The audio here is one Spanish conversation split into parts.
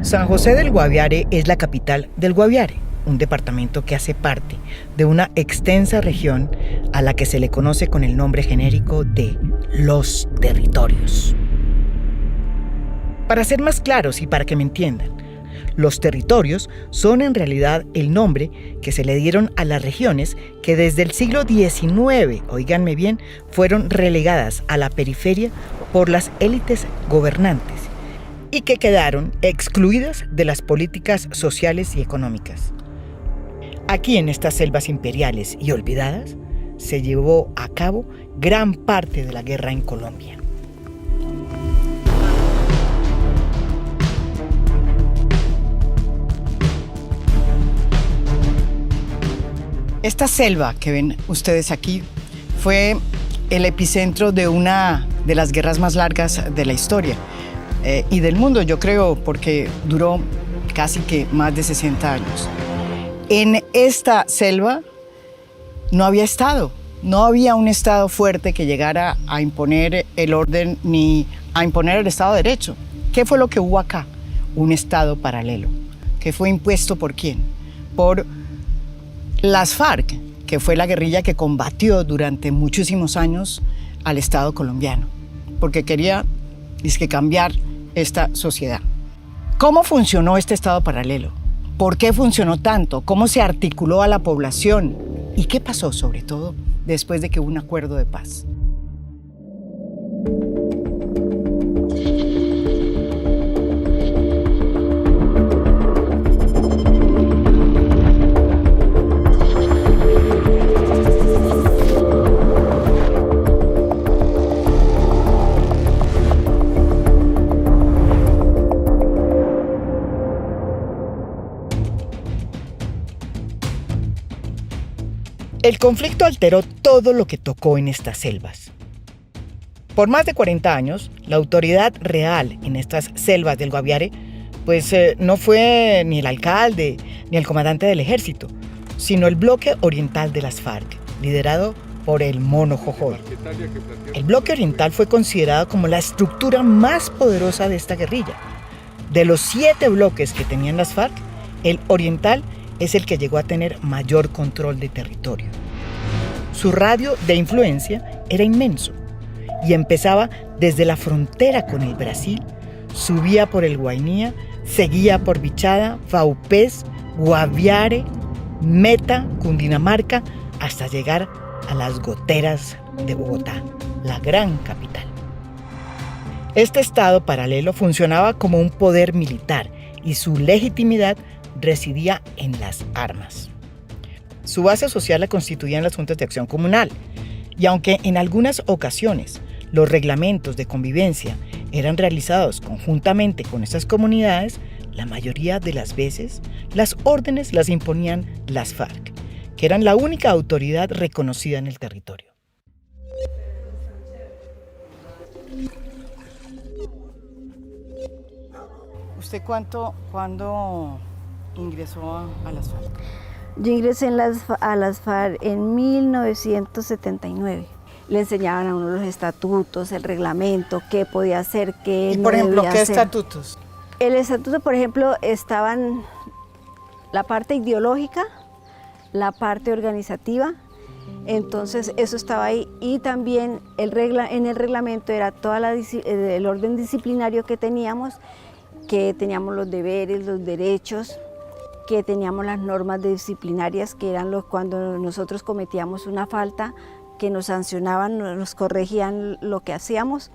San José del Guaviare es la capital del Guaviare, un departamento que hace parte de una extensa región a la que se le conoce con el nombre genérico de Los Territorios. Para ser más claros y para que me entiendan, los territorios son en realidad el nombre que se le dieron a las regiones que desde el siglo XIX, oíganme bien, fueron relegadas a la periferia por las élites gobernantes y que quedaron excluidas de las políticas sociales y económicas. Aquí en estas selvas imperiales y olvidadas se llevó a cabo gran parte de la guerra en Colombia. Esta selva que ven ustedes aquí fue el epicentro de una de las guerras más largas de la historia y del mundo, yo creo, porque duró casi que más de 60 años. En esta selva no había Estado, no había un Estado fuerte que llegara a imponer el orden ni a imponer el Estado de Derecho. ¿Qué fue lo que hubo acá? Un Estado paralelo. ¿Que fue impuesto por quién? Por las FARC, que fue la guerrilla que combatió durante muchísimos años al Estado colombiano, porque quería cambiar esta sociedad. ¿Cómo funcionó este Estado paralelo? ¿Por qué funcionó tanto? ¿Cómo se articuló a la población? ¿Y qué pasó, sobre todo, después de que hubo un acuerdo de paz? El conflicto alteró todo lo que tocó en estas selvas. Por más de 40 años, la autoridad real en estas selvas del Guaviare, no fue ni el alcalde ni el comandante del ejército, sino el bloque oriental de las FARC, liderado por el Mono Jojoy. El bloque oriental fue considerado como la estructura más poderosa de esta guerrilla. De los 7 bloques que tenían las FARC, el oriental es el que llegó a tener mayor control de territorio. Su radio de influencia era inmenso y empezaba desde la frontera con el Brasil, subía por el Guainía, seguía por Vichada, Vaupés, Guaviare, Meta, Cundinamarca, hasta llegar a las goteras de Bogotá, la gran capital. Este estado paralelo funcionaba como un poder militar y su legitimidad residía en las armas. Su base social la constituían las juntas de acción comunal, y aunque en algunas ocasiones los reglamentos de convivencia eran realizados conjuntamente con estas comunidades, la mayoría de las veces las órdenes las imponían las FARC, que eran la única autoridad reconocida en el territorio. ¿Usted cuándo ingresó a las FARC? Yo ingresé a las FARC en 1979. Le enseñaban a uno los estatutos, el reglamento, qué podía hacer, qué no debía hacer. Y por ejemplo, ¿qué estatutos? El estatuto, por ejemplo, estaban la parte ideológica, la parte organizativa, entonces eso estaba ahí. Y también en el reglamento era el orden disciplinario que teníamos los deberes, los derechos, que teníamos las normas disciplinarias, que eran cuando nosotros cometíamos una falta, que nos sancionaban, nos corregían lo que hacíamos.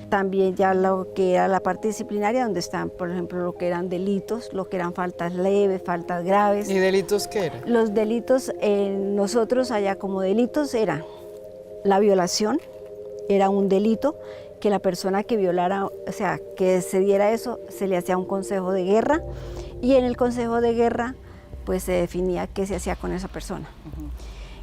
También ya lo que era la parte disciplinaria, donde están, por ejemplo, lo que eran delitos, lo que eran faltas leves, faltas graves. ¿Y delitos qué eran? Los delitos, nosotros allá como delitos era la violación, era un delito, que la persona que violara, o sea, que se diera eso, se le hacía un consejo de guerra, y en el consejo de guerra pues se definía qué se hacía con esa persona.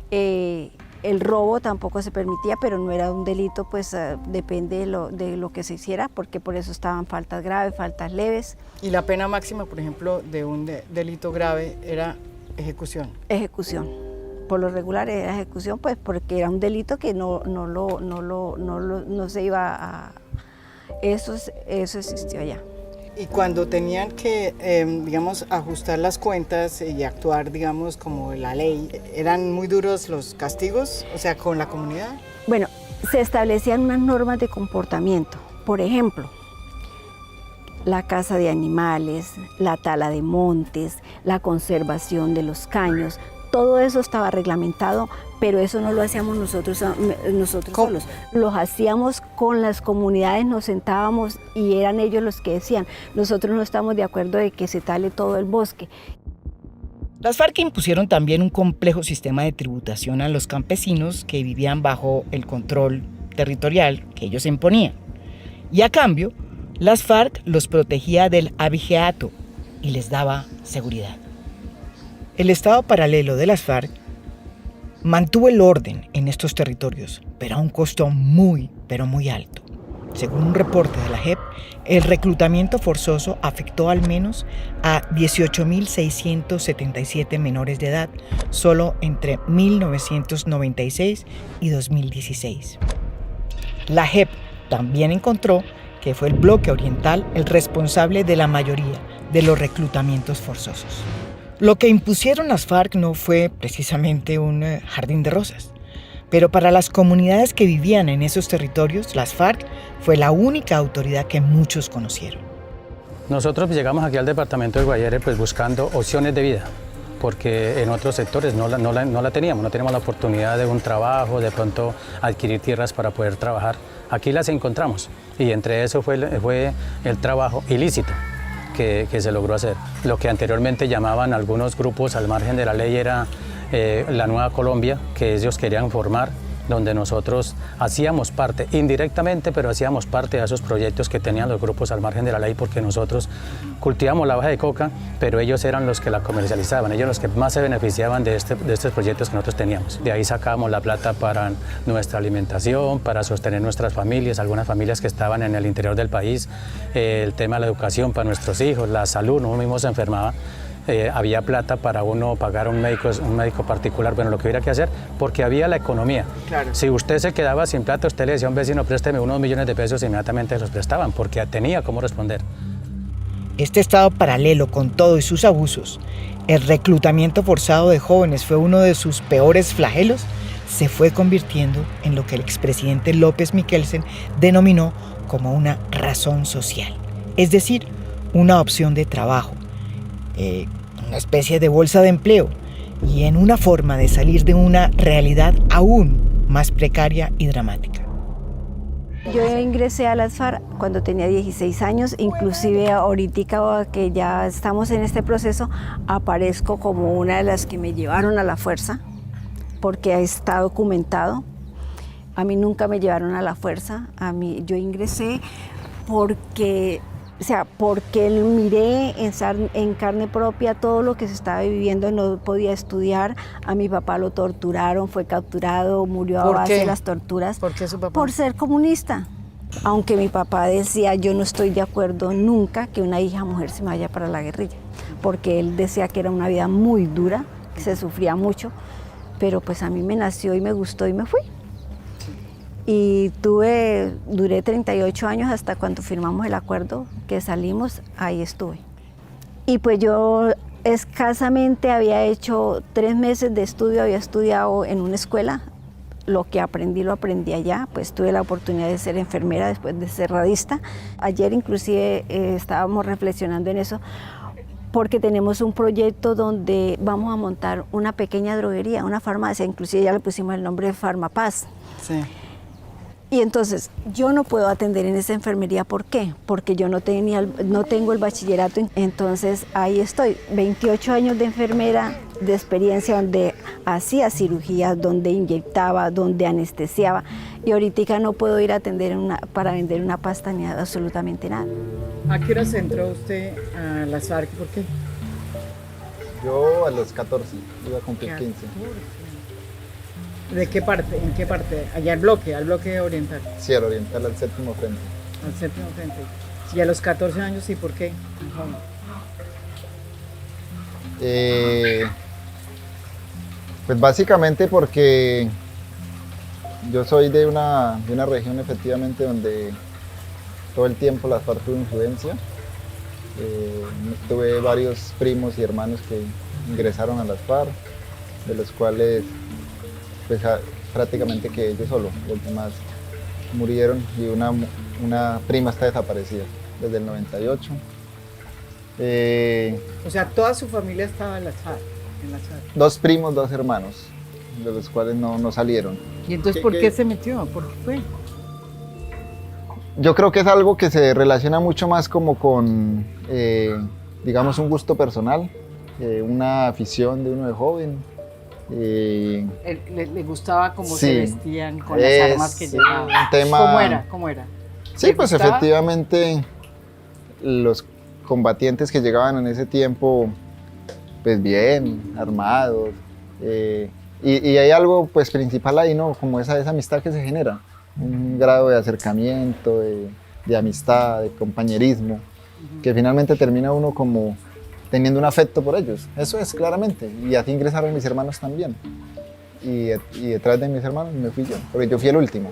El robo tampoco se permitía, pero no era un delito, pues depende de lo que se hiciera, porque por eso estaban faltas graves, faltas leves. ¿Y la pena máxima, por ejemplo, de un delito grave era ejecución? Ejecución. Por lo regular era ejecución, pues porque era un delito que no se iba a... Eso existió allá. Y cuando tenían que, digamos, ajustar las cuentas y actuar, digamos, como la ley, ¿eran muy duros los castigos, o sea, con la comunidad? Bueno, se establecían unas normas de comportamiento. Por ejemplo, la caza de animales, la tala de montes, la conservación de los caños, todo eso estaba reglamentado, pero eso no lo hacíamos nosotros solos. Los hacíamos con las comunidades, nos sentábamos y eran ellos los que decían, nosotros no estamos de acuerdo de que se tale todo el bosque. Las FARC impusieron también un complejo sistema de tributación a los campesinos que vivían bajo el control territorial que ellos imponían. Y a cambio, las FARC los protegía del abigeato y les daba seguridad. El Estado paralelo de las FARC mantuvo el orden en estos territorios, pero a un costo muy, pero muy alto. Según un reporte de la JEP, el reclutamiento forzoso afectó al menos a 18.677 menores de edad solo entre 1996 y 2016. La JEP también encontró que fue el bloque oriental el responsable de la mayoría de los reclutamientos forzosos. Lo que impusieron las FARC no fue precisamente un jardín de rosas, pero para las comunidades que vivían en esos territorios, las FARC fue la única autoridad que muchos conocieron. Nosotros llegamos aquí al departamento de Guaviare pues buscando opciones de vida, porque en otros sectores no la teníamos, no teníamos la oportunidad de un trabajo, de pronto adquirir tierras para poder trabajar. Aquí las encontramos y entre eso fue el trabajo ilícito que se logró hacer. Lo que anteriormente llamaban algunos grupos al margen de la ley era la Nueva Colombia, que ellos querían formar, donde nosotros hacíamos parte, indirectamente, pero hacíamos parte de esos proyectos que tenían los grupos al margen de la ley, porque nosotros cultivamos la hoja de coca, pero ellos eran los que la comercializaban, ellos los que más se beneficiaban de estos proyectos que nosotros teníamos. De ahí sacábamos la plata para nuestra alimentación, para sostener nuestras familias, algunas familias que estaban en el interior del país, el tema de la educación para nuestros hijos, la salud, uno mismo se enfermaba. Había plata para uno pagar un médico particular, bueno, lo que hubiera que hacer, porque había la economía. Claro. Si usted se quedaba sin plata, usted le decía a un vecino, présteme unos millones de pesos, inmediatamente los prestaban, porque tenía cómo responder. Este estado paralelo, con todo y sus abusos, el reclutamiento forzado de jóvenes fue uno de sus peores flagelos, se fue convirtiendo en lo que el expresidente López Miquelsen denominó como una razón social, es decir, una opción de trabajo, una especie de bolsa de empleo y en una forma de salir de una realidad aún más precaria y dramática. Yo ingresé a las FARC cuando tenía 16 años, inclusive ahorita que ya estamos en este proceso, aparezco como una de las que me llevaron a la fuerza, porque está documentado. A mí nunca me llevaron a la fuerza, yo ingresé porque miré en carne propia todo lo que se estaba viviendo, no podía estudiar, a mi papá lo torturaron, fue capturado, murió a base de las torturas. ¿Por qué su papá? Por ser comunista. Aunque mi papá decía, yo no estoy de acuerdo nunca que una hija mujer se vaya para la guerrilla, porque él decía que era una vida muy dura, que se sufría mucho, pero pues a mí me nació y me gustó y me fui. Y duré 38 años hasta cuando firmamos el acuerdo, que salimos, ahí estuve. Y pues yo escasamente había hecho 3 meses de estudio, había estudiado en una escuela, lo que aprendí lo aprendí allá, pues tuve la oportunidad de ser enfermera después de ser radista. Ayer inclusive estábamos reflexionando en eso, porque tenemos un proyecto donde vamos a montar una pequeña droguería, una farmacia, inclusive ya le pusimos el nombre de Farmapaz. Sí. Y entonces, yo no puedo atender en esa enfermería, ¿por qué? Porque yo no tengo el bachillerato, entonces ahí estoy, 28 años de enfermera, de experiencia donde hacía cirugías, donde inyectaba, donde anestesiaba, y ahorita no puedo ir a atender para vender una pasta ni absolutamente nada. ¿A qué hora se entró usted a las FARC? ¿Por qué? Yo a los 14, iba a cumplir 15. ¿De qué parte? ¿En qué parte? Allá al bloque oriental. Sí, al oriental, al séptimo frente. Al séptimo frente. Y a los 14 años, ¿y por qué? Pues básicamente porque yo soy de una región efectivamente donde todo el tiempo las FARC tuvo influencia Tuve varios primos y hermanos que ingresaron a las FARC, de los cuales pues, prácticamente quedé yo solo. Los demás murieron y una prima está desaparecida desde el 98. O sea, toda su familia estaba en las FARC. Dos primos, dos hermanos, de los cuales no salieron. ¿Y entonces por qué se metió? ¿Por qué fue? Yo creo que es algo que se relaciona mucho más como con, digamos, un gusto personal, una afición de uno de joven. ¿Le gustaba cómo sí, se vestían con las armas que llevaban? Un tema... ¿Cómo era? Sí, pues efectivamente los combatientes que llegaban en ese tiempo, pues bien, armados. Y hay algo pues principal ahí, ¿no? Como esa amistad que se genera. Un grado de acercamiento, de amistad, de compañerismo, que finalmente termina uno como teniendo un afecto por ellos. Eso es, claramente. Y así ingresaron mis hermanos también. Y detrás de mis hermanos me fui yo, porque yo fui el último.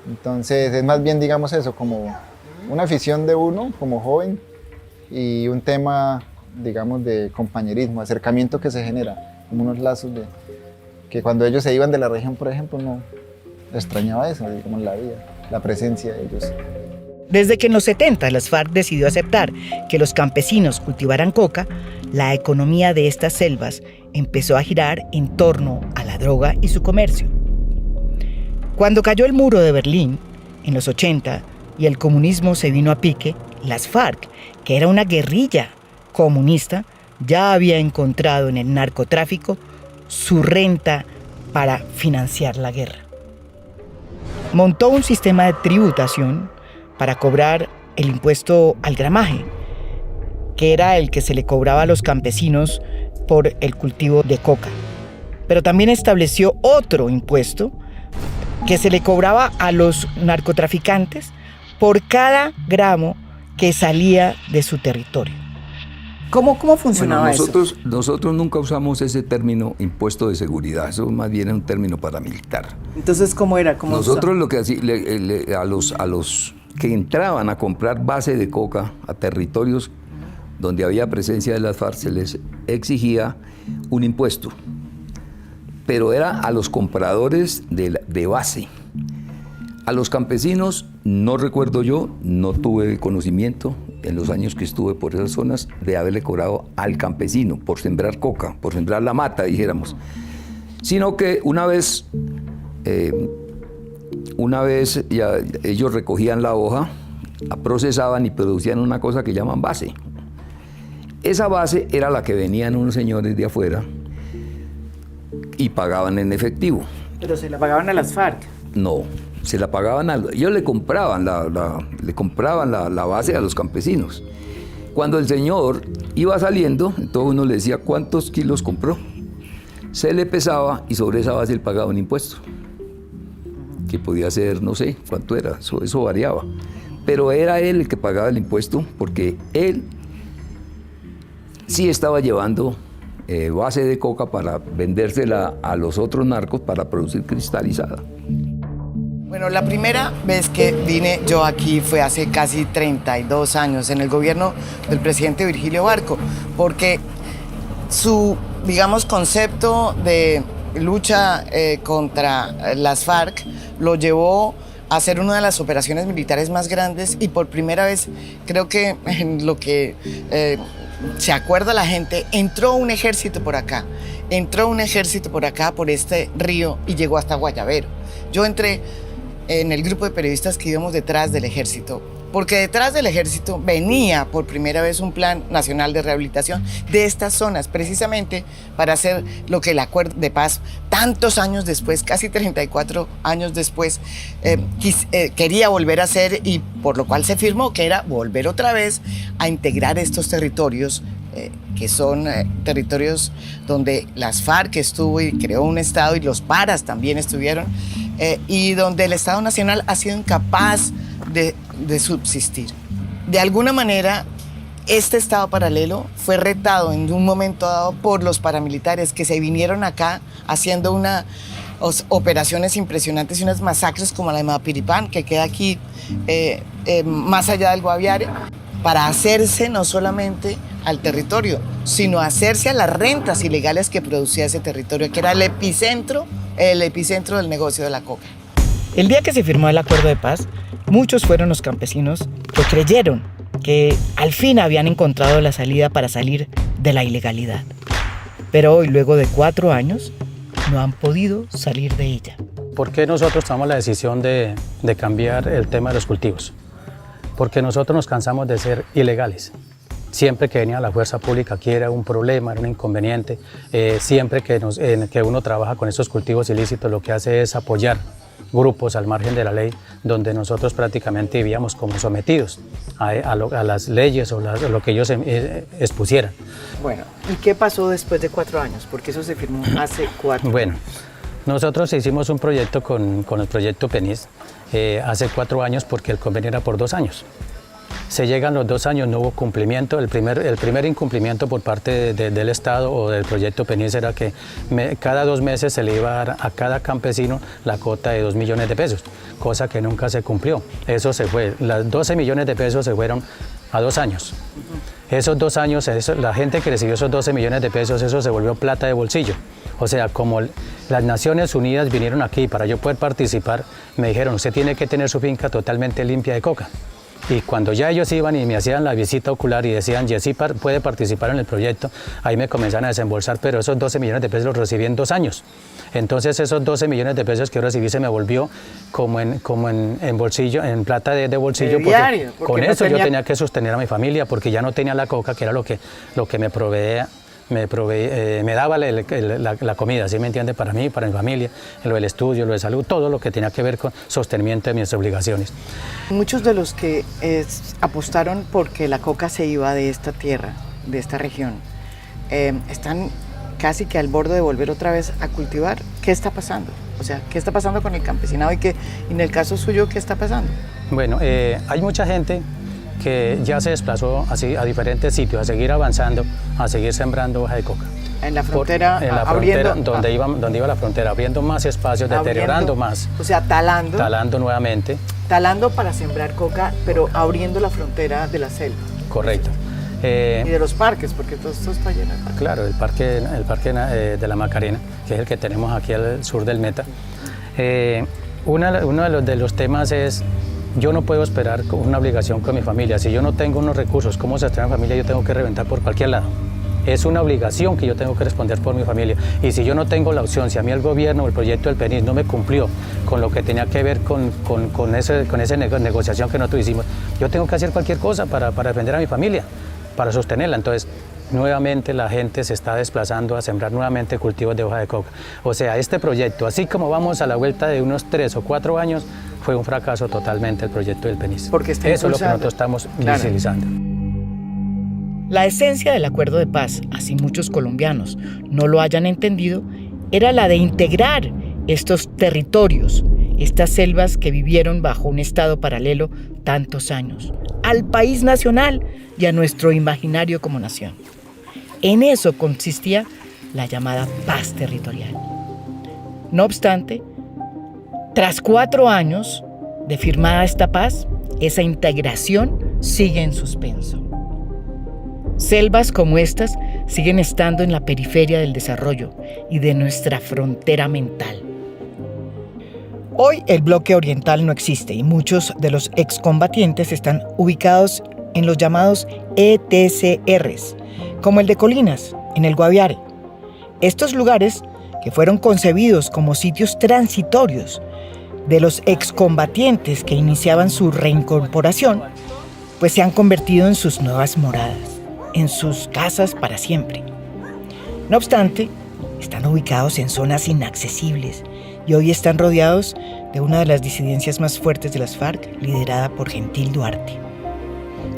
Entonces es más bien, digamos eso, como una afición de uno como joven y un tema, digamos, de compañerismo, acercamiento que se genera, como unos lazos que cuando ellos se iban de la región, por ejemplo, no extrañaba eso, digamos, en la vida, la presencia de ellos. Desde que en los 70 las FARC decidió aceptar que los campesinos cultivaran coca, la economía de estas selvas empezó a girar en torno a la droga y su comercio. Cuando cayó el muro de Berlín, en los 80, y el comunismo se vino a pique, las FARC, que era una guerrilla comunista, ya había encontrado en el narcotráfico su renta para financiar la guerra. Montó un sistema de tributación para cobrar el impuesto al gramaje, que era el que se le cobraba a los campesinos por el cultivo de coca. Pero también estableció otro impuesto que se le cobraba a los narcotraficantes por cada gramo que salía de su territorio. ¿Cómo funcionaba Nosotros nunca usamos ese término impuesto de seguridad, eso más bien es un término paramilitar. Entonces, ¿cómo era? Nosotros lo que a los que entraban a comprar base de coca a territorios donde había presencia de las FARC se les exigía un impuesto, pero era a los compradores de base. A los campesinos, no recuerdo yo, no tuve conocimiento en los años que estuve por esas zonas de haberle cobrado al campesino por sembrar coca, por sembrar la mata, dijéramos. Sino que una vez ya ellos recogían la hoja, la procesaban y producían una cosa que llaman base. Esa base era la que venían unos señores de afuera y pagaban en efectivo. ¿Pero se la pagaban a las FARC? No, se la pagaban ellos le compraban la base a los campesinos. Cuando el señor iba saliendo, entonces uno le decía cuántos kilos compró. Se le pesaba y sobre esa base él pagaba un impuesto, que podía ser, no sé cuánto era, eso variaba. Pero era él el que pagaba el impuesto porque él sí estaba llevando base de coca para vendérsela a los otros narcos para producir cristalizada. Bueno, la primera vez que vine yo aquí fue hace casi 32 años, en el gobierno del presidente Virgilio Barco, porque su, digamos, concepto de lucha contra las FARC lo llevó a hacer una de las operaciones militares más grandes y por primera vez, creo que en lo que se acuerda la gente, entró un ejército por acá, por este río y llegó hasta Guayabero. Yo entré en el grupo de periodistas que íbamos detrás del ejército, porque detrás del ejército venía por primera vez un plan nacional de rehabilitación de estas zonas, precisamente para hacer lo que el acuerdo de paz, tantos años después, casi 34 años después, quería volver a hacer y por lo cual se firmó, que era volver otra vez a integrar estos territorios, que son territorios donde las FARC estuvo y creó un Estado y los paras también estuvieron, y donde el Estado Nacional ha sido incapaz de subsistir. De alguna manera, este Estado paralelo fue retado en un momento dado por los paramilitares que se vinieron acá haciendo unas operaciones impresionantes y unas masacres como la de Mapiripán, que queda aquí más allá del Guaviare. para hacerse no solamente al territorio, sino hacerse a las rentas ilegales que producía ese territorio, que era el epicentro del negocio de la coca. El día que se firmó el acuerdo de paz, muchos fueron los campesinos que creyeron que al fin habían encontrado la salida para salir de la ilegalidad. Pero hoy, luego de 4 años, no han podido salir de ella. ¿Por qué nosotros tomamos la decisión de cambiar el tema de los cultivos? Porque nosotros nos cansamos de ser ilegales. Siempre que venía la fuerza pública aquí era un problema, era un inconveniente. Siempre que uno trabaja con esos cultivos ilícitos, lo que hace es apoyar grupos al margen de la ley, donde nosotros prácticamente vivíamos como sometidos a las leyes o lo que ellos expusieran. Bueno, ¿y qué pasó después de 4 años? Porque eso se firmó hace 4 años. Bueno, nosotros hicimos un proyecto con el proyecto PENIS hace 4 años porque el convenio era por 2 años. Se llegan los 2 años, no hubo cumplimiento. El primer incumplimiento por parte del Estado o del proyecto PENIS era que cada 2 meses se le iba a dar a cada campesino la cuota de 2 millones de pesos, cosa que nunca se cumplió. Eso se fue, los 12 millones de pesos se fueron a 2 años. Esos 2 años, la gente que recibió esos 12 millones de pesos, eso se volvió plata de bolsillo. O sea, como las Naciones Unidas vinieron aquí para yo poder participar, me dijeron, usted tiene que tener su finca totalmente limpia de coca. Y cuando ya ellos iban y me hacían la visita ocular y decían, Jessy puede participar en el proyecto, ahí me comenzaron a desembolsar, pero esos 12 millones de pesos los recibí en 2 años. Entonces esos 12 millones de pesos que yo recibí se me volvió como en bolsillo, en plata de bolsillo, porque con eso yo tenía que sostener a mi familia, porque ya no tenía la coca, que era lo que me proveía. Me daba la comida, ¿sí me entiende? Para mí, para mi familia, lo del estudio, lo de salud, todo lo que tenía que ver con sostenimiento de mis obligaciones. Muchos de los que apostaron porque la coca se iba de esta tierra, de esta región, están casi que al borde de volver otra vez a cultivar. ¿Qué está pasando? O sea, ¿qué está pasando con el campesinado y en el caso suyo, qué está pasando? Bueno, hay mucha gente que ya se desplazó así a diferentes sitios, a seguir avanzando, a seguir sembrando hoja de coca. En la frontera, donde iba la frontera, abriendo más espacios, deteriorando más. O sea, talando. Talando nuevamente. Talando para sembrar coca, pero abriendo la frontera de la selva. Correcto. Y de los parques, porque todo esto está lleno de parques. Claro, el parque de la Macarena, que es el que tenemos aquí al sur del Meta. Uno de los temas es, yo no puedo esperar una obligación con mi familia. Si yo no tengo unos recursos, ¿cómo se trae mi familia? Yo tengo que reventar por cualquier lado. Es una obligación que yo tengo que responder por mi familia. Y si yo no tengo la opción, si a mí el gobierno o el proyecto del PENIS no me cumplió con lo que tenía que ver con esa negociación que nosotros hicimos, yo tengo que hacer cualquier cosa para defender a mi familia, para sostenerla. Entonces, nuevamente la gente se está desplazando a sembrar nuevamente cultivos de hoja de coca. O sea, este proyecto, así como vamos a la vuelta de unos 3 o 4 años, fue un fracaso totalmente el proyecto del PENIS. Porque está eso es lo que nosotros estamos visibilizando. La esencia del acuerdo de paz, así muchos colombianos no lo hayan entendido, era la de integrar estos territorios, estas selvas que vivieron bajo un estado paralelo tantos años, al país nacional y a nuestro imaginario como nación. En eso consistía la llamada paz territorial. No obstante, tras 4 años de firmada esta paz, esa integración sigue en suspenso. Selvas como estas siguen estando en la periferia del desarrollo y de nuestra frontera mental. Hoy el bloque oriental no existe y muchos de los excombatientes están ubicados en los llamados ETCRs, como el de Colinas, en el Guaviare. Estos lugares, que fueron concebidos como sitios transitorios de los excombatientes que iniciaban su reincorporación, pues se han convertido en sus nuevas moradas, en sus casas para siempre. No obstante, están ubicados en zonas inaccesibles y hoy están rodeados de una de las disidencias más fuertes de las FARC, liderada por Gentil Duarte.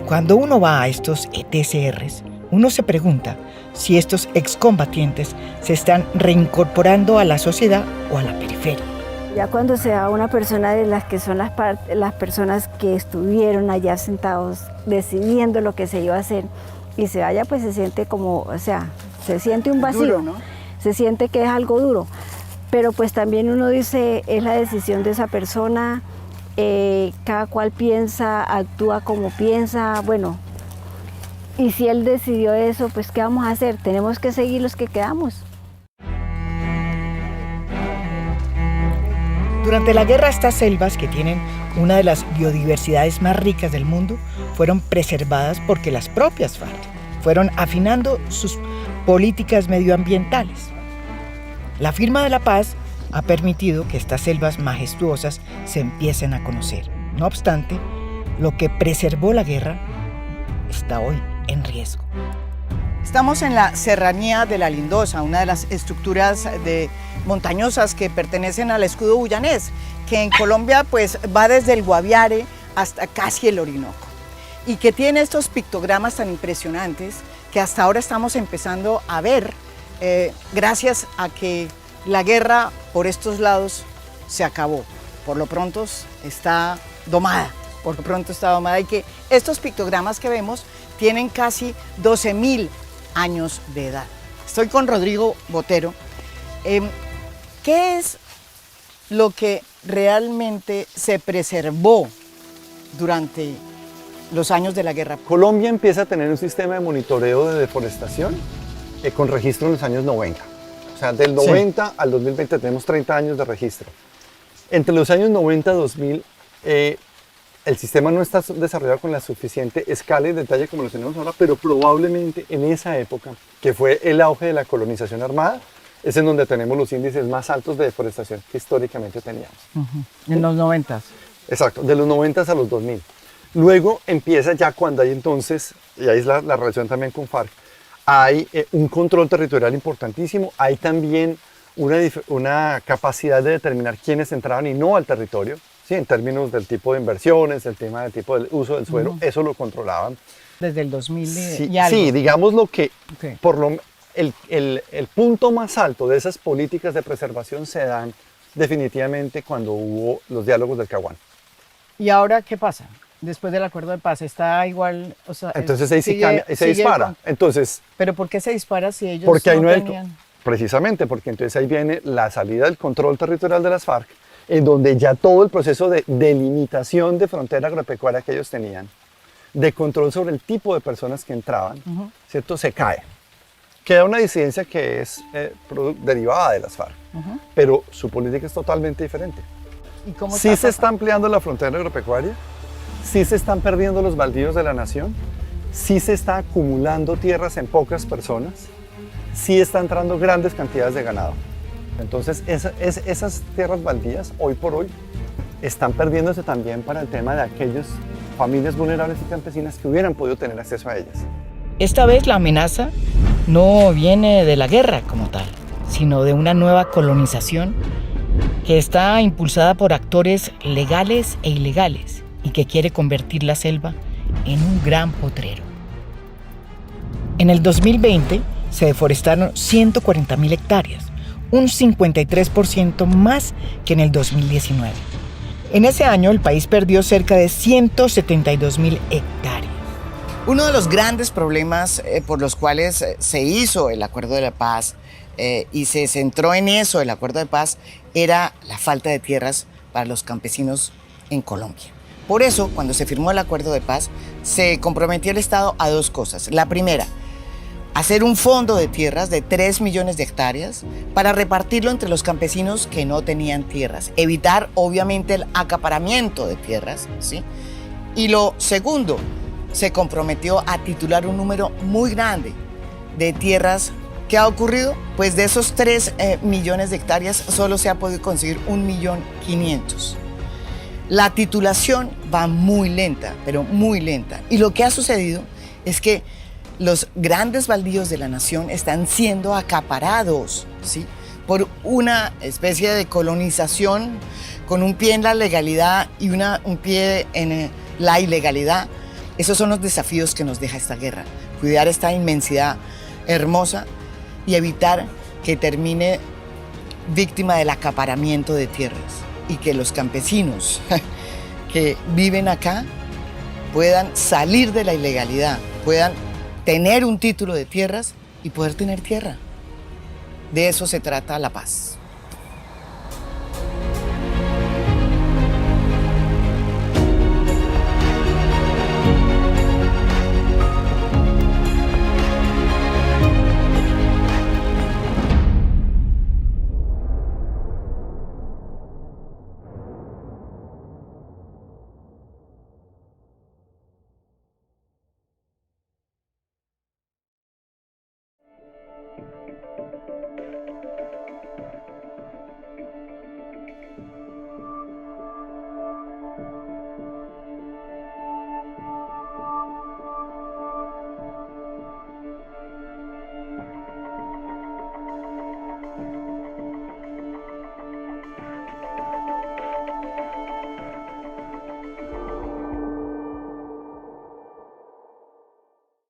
Cuando uno va a estos ETCRs, uno se pregunta si estos excombatientes se están reincorporando a la sociedad o a la periferia. Ya cuando se va una persona de las que son las personas que estuvieron allá sentados decidiendo lo que se iba a hacer y se vaya, pues se siente como, o sea, se siente un vacío, duro, ¿no? Se siente que es algo duro, pero pues también uno dice, es la decisión de esa persona, cada cual piensa, actúa como piensa, bueno, Y si él decidió eso, pues ¿qué vamos a hacer? Tenemos que seguir los que quedamos. Durante la guerra, estas selvas, que tienen una de las biodiversidades más ricas del mundo, fueron preservadas porque las propias FARC fueron afinando sus políticas medioambientales. La firma de la paz ha permitido que estas selvas majestuosas se empiecen a conocer. No obstante, lo que preservó la guerra está hoy en riesgo. Estamos en la serranía de la Lindosa, una de las estructuras montañosas que pertenecen al escudo guyanés, que en Colombia pues va desde el Guaviare hasta casi el Orinoco, y que tiene estos pictogramas tan impresionantes que hasta ahora estamos empezando a ver, gracias a que la guerra por estos lados se acabó. Por lo pronto está domada, y que estos pictogramas que vemos tienen casi 12.000 años de edad. Estoy con Rodrigo Botero. ¿Qué es lo que realmente se preservó durante los años de la guerra? Colombia empieza a tener un sistema de monitoreo de deforestación con registro en los años 90. O sea, del 90 al 2020 tenemos 30 años de registro. Entre los años 90 y 2000, el sistema no está desarrollado con la suficiente escala y detalle como lo tenemos ahora, pero probablemente en esa época, que fue el auge de la colonización armada, es en donde tenemos los índices más altos de deforestación que históricamente teníamos. En los 90. Exacto, de los 90 a los 2000. Luego empieza ya cuando hay entonces, y ahí es la relación también con FARC, hay un control territorial importantísimo, hay también una capacidad de determinar quiénes entraban y no al territorio, ¿sí? En términos del tipo de inversiones, el tema del tipo de uso del suelo, eso lo controlaban. Desde el 2000 sí, y algo. Sí, digamos lo que, Okay. el punto más alto de esas políticas de preservación se dan definitivamente cuando hubo los diálogos del Caguán. ¿Y ahora qué pasa? Después del acuerdo de paz, ¿está igual? O sea, Entonces ahí sí cambia, se dispara. Entonces, ¿pero por qué se dispara si ellos porque ahí no hay, tenían? precisamente porque entonces ahí viene la salida del control territorial de las FARC, en donde ya todo el proceso de delimitación de frontera agropecuaria que ellos tenían, de control sobre el tipo de personas que entraban, ¿cierto? Se cae. Queda una disidencia que es derivada de las FARC, pero su política es totalmente diferente. ¿Y cómo Sí se está ampliando la frontera agropecuaria, sí se están perdiendo los baldíos de la nación, sí se está acumulando tierras en pocas personas, sí está entrando grandes cantidades de ganado. Entonces esas tierras baldías hoy por hoy están perdiéndose también para el tema de aquellas familias vulnerables y campesinas que hubieran podido tener acceso a ellas. Esta vez la amenaza no viene de la guerra como tal, sino de una nueva colonización que está impulsada por actores legales e ilegales y que quiere convertir la selva en un gran potrero. En el 2020 se deforestaron 140.000 hectáreas, un 53% más que en el 2019. En ese año el país perdió cerca de 172.000 hectáreas. Uno de los grandes problemas por los cuales se hizo el Acuerdo de la Paz y se centró en eso, el Acuerdo de Paz, era la falta de tierras para los campesinos en Colombia. Por eso, cuando se firmó el Acuerdo de Paz, se comprometió el Estado a dos cosas. La primera, hacer un fondo de tierras de 3 millones de hectáreas para repartirlo entre los campesinos que no tenían tierras. Evitar, obviamente, el acaparamiento de tierras, ¿sí? Y lo segundo, se comprometió a titular un número muy grande de tierras. ¿Qué ha ocurrido? Pues de esos 3 millones de hectáreas solo se ha podido conseguir 1.500.000. La titulación va muy lenta, pero muy lenta. Y lo que ha sucedido es que los grandes baldíos de la nación están siendo acaparados, ¿sí? Por una especie de colonización con un pie en la legalidad y un pie en la ilegalidad. Esos son los desafíos que nos deja esta guerra. Cuidar esta inmensidad hermosa y evitar que termine víctima del acaparamiento de tierras y que los campesinos que viven acá puedan salir de la ilegalidad, puedan tener un título de tierras y poder tener tierra. De eso se trata la paz.